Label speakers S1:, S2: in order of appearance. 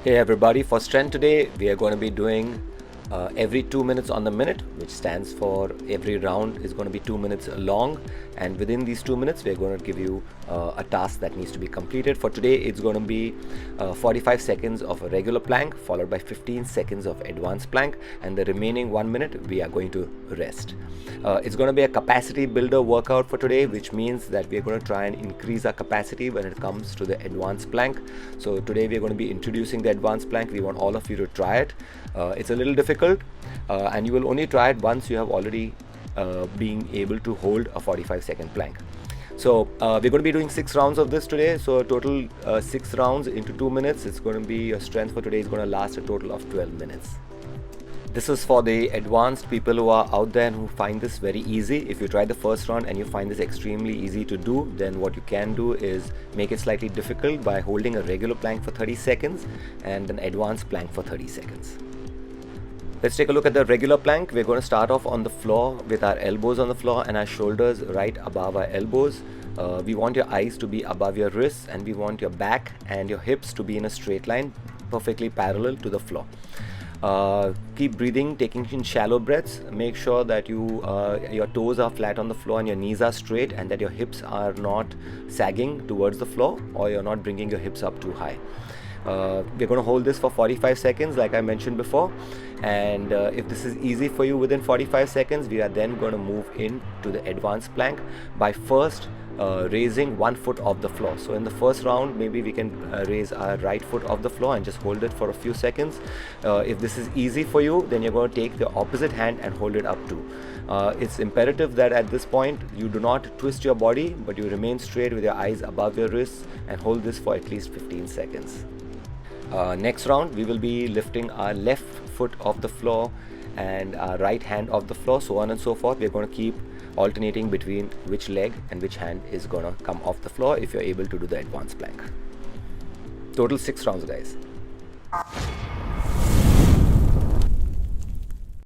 S1: Hey everybody, for strength today we are going to be doing every 2 minutes on the minute, which stands for every round is going to be 2 minutes long, and within these 2 minutes we are going to give you a task that needs to be completed. For today it's going to be 45 seconds of a regular plank followed by 15 seconds of advanced plank, and the remaining 1 minute we are going to rest. It's going to be a capacity builder workout for today, which means that we are going to try and increase our capacity when it comes to the advanced plank. So today we are going to be introducing the advanced plank. We want all of you to try it. It's a little difficult, and you will only try it once you have already being able to hold a 45-second plank. So we're going to be doing 6 rounds of this today. So a total 6 rounds into 2 minutes. It's going to be your strength for today is going to last a total of 12 minutes. This is for the advanced people who are out there and who find this very easy. If you try the first round and you find this extremely easy to do, then what you can do is make it slightly difficult by holding a regular plank for 30 seconds and an advanced plank for 30 seconds. Let's take a look at the regular plank. We're going to start off on the floor with our elbows on the floor and our shoulders right above our elbows. We want your eyes to be above your wrists, and we want your back and your hips to be in a straight line, perfectly parallel to the floor. Keep breathing, taking in shallow breaths. Make sure that your toes are flat on the floor and your knees are straight, and that your hips are not sagging towards the floor, or you're not bringing your hips up too high. We're going to hold this for 45 seconds like I mentioned before, and if this is easy for you within 45 seconds, we are then going to move into the advanced plank by first raising one foot off the floor. So in the first round, maybe we can raise our right foot off the floor and just hold it for a few seconds. If this is easy for you, then you're going to take the opposite hand and hold it up too. It's imperative that at this point you do not twist your body, but you remain straight with your eyes above your wrists and hold this for at least 15 seconds. Next round, we will be lifting our left foot off the floor and our right hand off the floor, so on and so forth. We're going to keep alternating between which leg and which hand is going to come off the floor if you're able to do the advanced plank. Total 6 rounds, guys.